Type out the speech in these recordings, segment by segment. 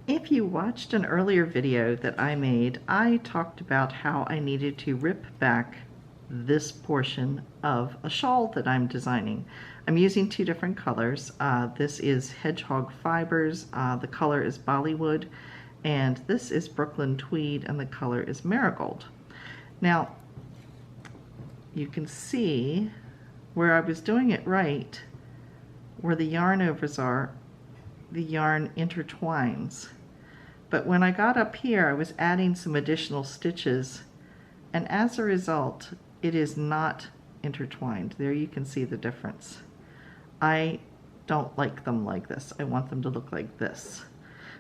If you watched an earlier video that I made, I talked about how I needed to rip back this portion of a shawl that I'm designing. I'm using two different colors. This is Hedgehog Fibers, the color is Bollywood, and this is Brooklyn Tweed, and the color is Marigold. Now, you can see where I was doing it right, where the yarn overs are, the yarn intertwines. But when I got up here, I was adding some additional stitches, and as a result, it is not intertwined. There you can see the difference. I don't like them like this. I want them to look like this.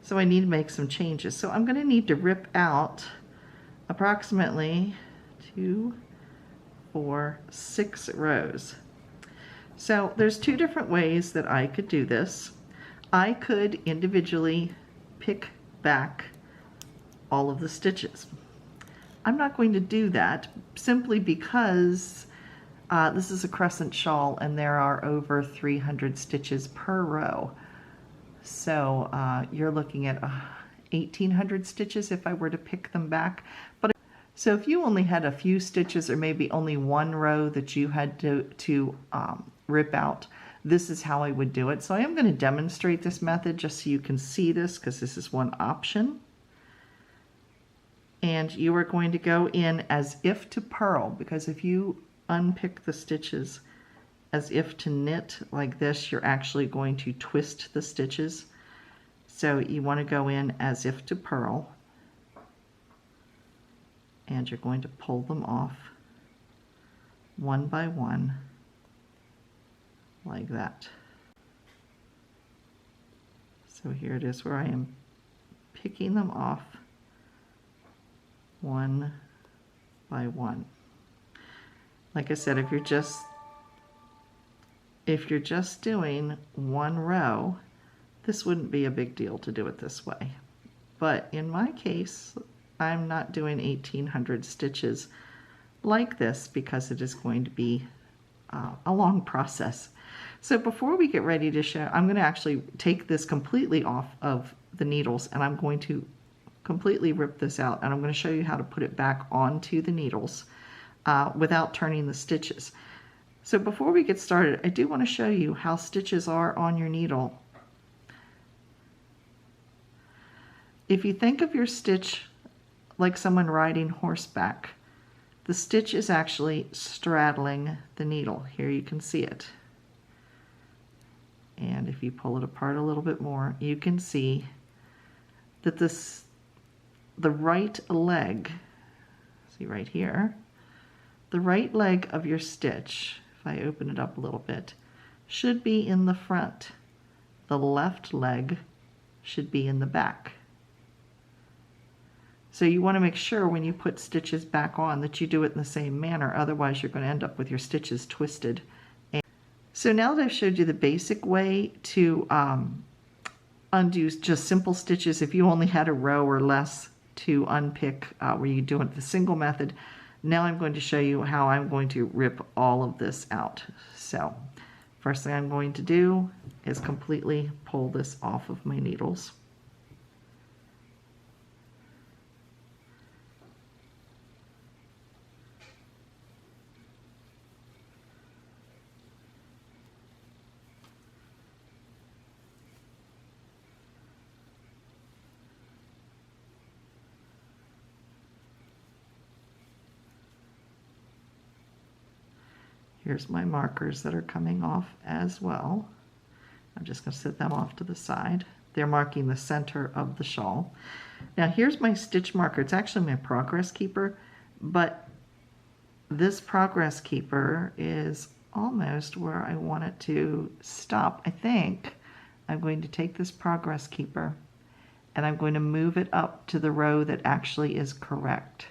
So I need to make some changes. So I'm going to need to rip out approximately 2, 4, 6 rows. So there's two different ways that I could do this. I could individually pick back all of the stitches. I'm not going to do that simply because this is a crescent shawl and there are over 300 stitches per row. So you're looking at 1,800 stitches if I were to pick them back. So if you only had a few stitches or maybe only one row that you had to rip out, this is how I would do it. So I am going to demonstrate this method just so you can see this, because this is one option. And you are going to go in as if to purl, because if you unpick the stitches as if to knit like this, you're actually going to twist the stitches. So you want to go in as if to purl, and you're going to pull them off one by one like that. So here it is where I am picking them off one by one. Like I said, if you're just doing one row, this wouldn't be a big deal to do it this way. But in my case, I'm not doing 1,800 stitches like this because it is going to be a long process. So before we get ready to show, I'm going to actually take this completely off of the needles, and I'm going to completely rip this out, and I'm going to show you how to put it back onto the needles without turning the stitches. So before we get started, I do want to show you how stitches are on your needle. If you think of your stitch like someone riding horseback, the stitch is actually straddling the needle. Here you can see it. And if you pull it apart a little bit more, you can see that the right leg, see right here, the right leg of your stitch, if I open it up a little bit, should be in the front. The left leg should be in the back. So you want to make sure when you put stitches back on that you do it in the same manner, otherwise you're going to end up with your stitches twisted. So now that I've showed you the basic way to undo just simple stitches, if you only had a row or less to unpick where you do it the single method, now I'm going to show you how I'm going to rip all of this out. So first thing I'm going to do is completely pull this off of my needles. Here's my markers that are coming off as well. I'm just going to set them off to the side. They're marking the center of the shawl. Now here's my stitch marker. It's actually my progress keeper, but this progress keeper is almost where I want it to stop. I think I'm going to take this progress keeper and I'm going to move it up to the row that actually is correct.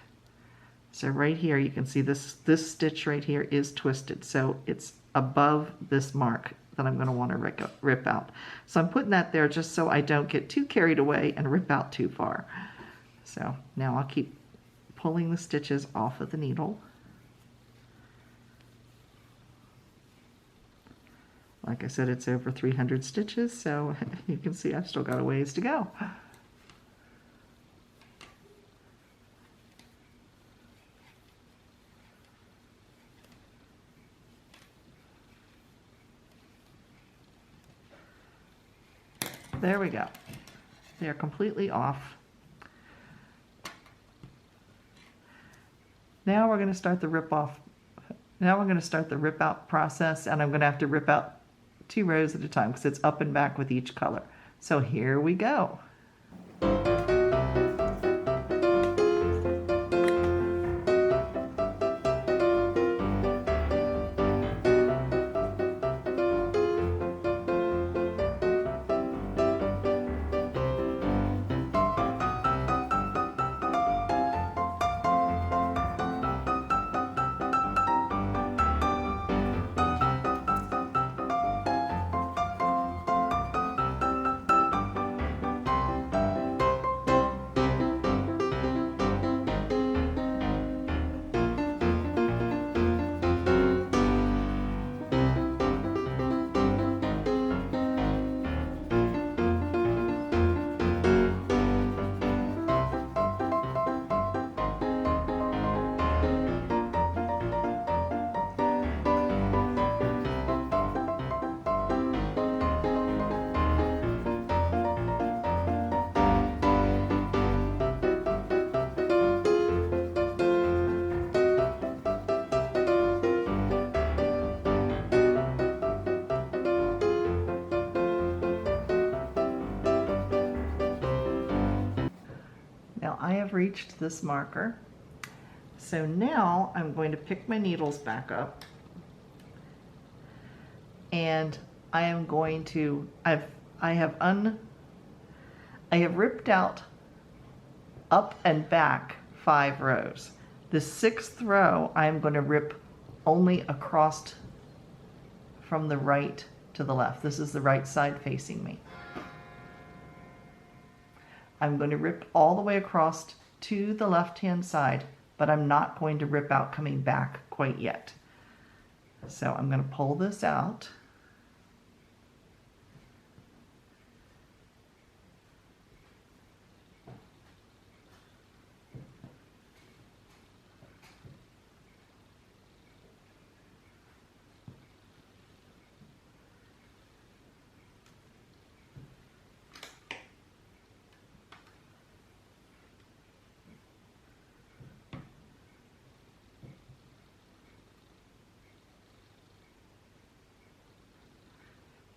So right here, you can see this stitch right here is twisted. So it's above this mark that I'm going to want to rip out. So I'm putting that there just so I don't get too carried away and rip out too far. So now I'll keep pulling the stitches off of the needle. Like I said, it's over 300 stitches, so you can see I've still got a ways to go. There we go. They're completely off. Now we're going to start the rip off. Now we're going to start the rip out process, and I'm going to have to rip out 2 rows at a time because it's up and back with each color. So here we go. Now I have reached this marker. So now I'm going to pick my needles back up, and I am going to, I have ripped out up and back 5 rows. The 6th row I'm going to rip only across from the right to the left. This is the right side facing me. I'm going to rip all the way across to the left-hand side, but I'm not going to rip out coming back quite yet. So I'm going to pull this out.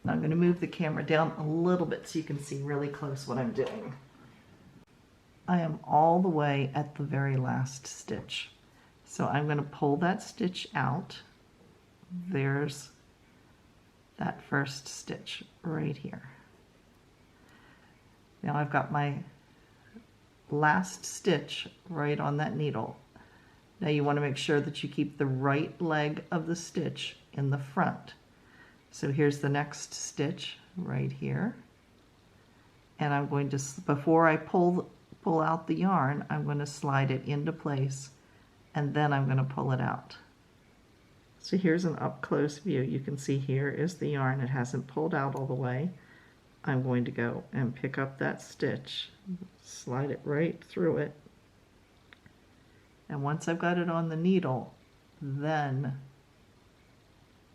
I'm going to move the camera down a little bit so you can see really close what I'm doing. I am all the way at the very last stitch. So I'm going to pull that stitch out. There's that first stitch right here. Now I've got my last stitch right on that needle. Now you want to make sure that you keep the right leg of the stitch in the front. So here's the next stitch right here. And I'm going to, before I pull out the yarn, I'm going to slide it into place, and then I'm going to pull it out. So here's an up close view. You can see here is the yarn. It hasn't pulled out all the way. I'm going to go and pick up that stitch, slide it right through it. And once I've got it on the needle, then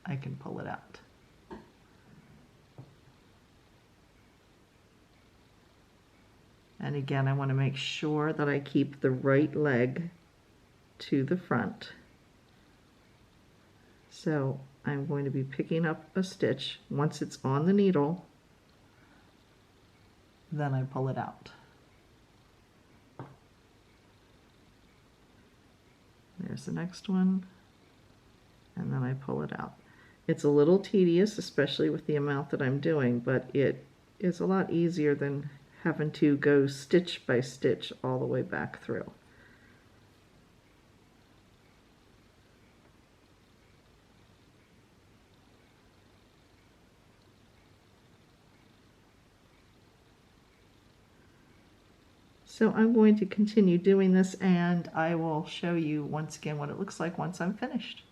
I can pull it out. And again, I want to make sure that I keep the right leg to the front. So I'm going to be picking up a stitch. Once it's on the needle, then I pull it out. There's the next one, and then I pull it out. It's a little tedious, especially with the amount that I'm doing, but it is a lot easier than having to go stitch by stitch all the way back through. So I'm going to continue doing this, and I will show you once again what it looks like once I'm finished.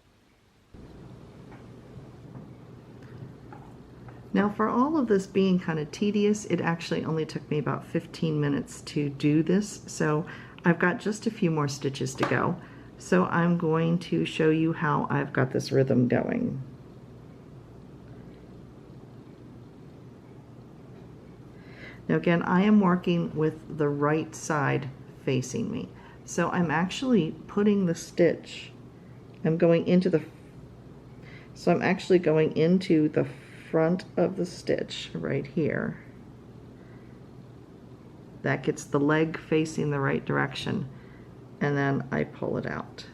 Now, for all of this being kind of tedious, it actually only took me about 15 minutes to do this. So I've got just a few more stitches to go. So I'm going to show you how I've got this rhythm going. Now again, I am working with the right side facing me. So I'm actually putting the stitch, I'm actually going into the front of the stitch right here. That gets the leg facing the right direction, and then I pull it out.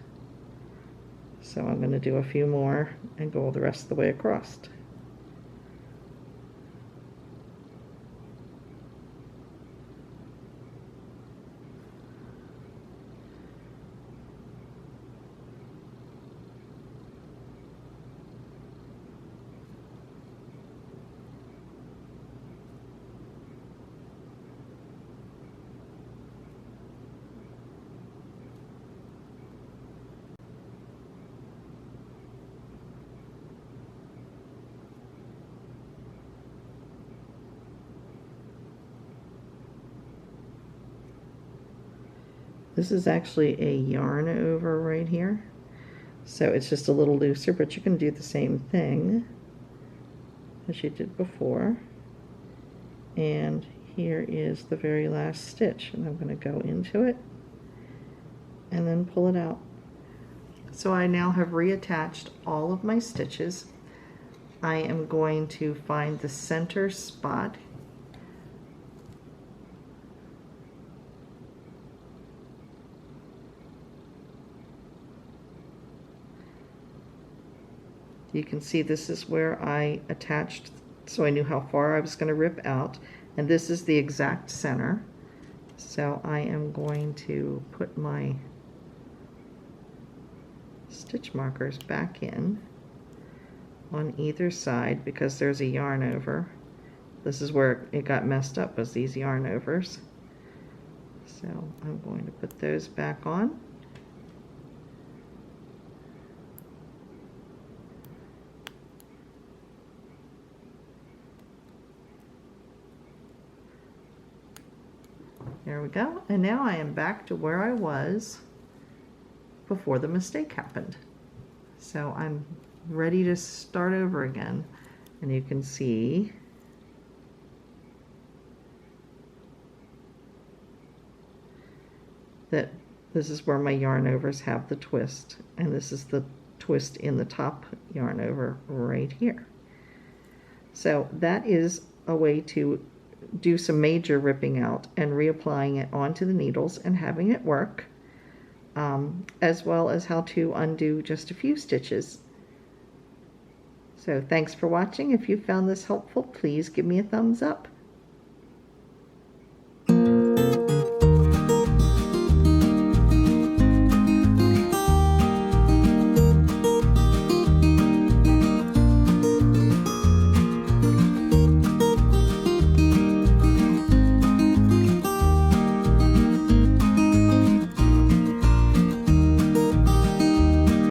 So I'm going to do a few more and go the rest of the way across. This is actually a yarn over right here, so it's just a little looser, but you can do the same thing as you did before. And here is the very last stitch, and I'm going to go into it and then pull it out. So I now have reattached all of my stitches. I am going to find the center spot. You can see this is where I attached, so I knew how far I was going to rip out, and this is the exact center. So I am going to put my stitch markers back in on either side because there's a yarn over. This is where it got messed up, was these yarn overs. So I'm going to put those back on. There we go, and now I am back to where I was before the mistake happened. So I'm ready to start over again, and you can see that this is where my yarn overs have the twist, and this is the twist in the top yarn over right here. So that is a way to do some major ripping out and reapplying it onto the needles and having it work, as well as how to undo just a few stitches. So thanks for watching. If you found this helpful, please give me a thumbs up.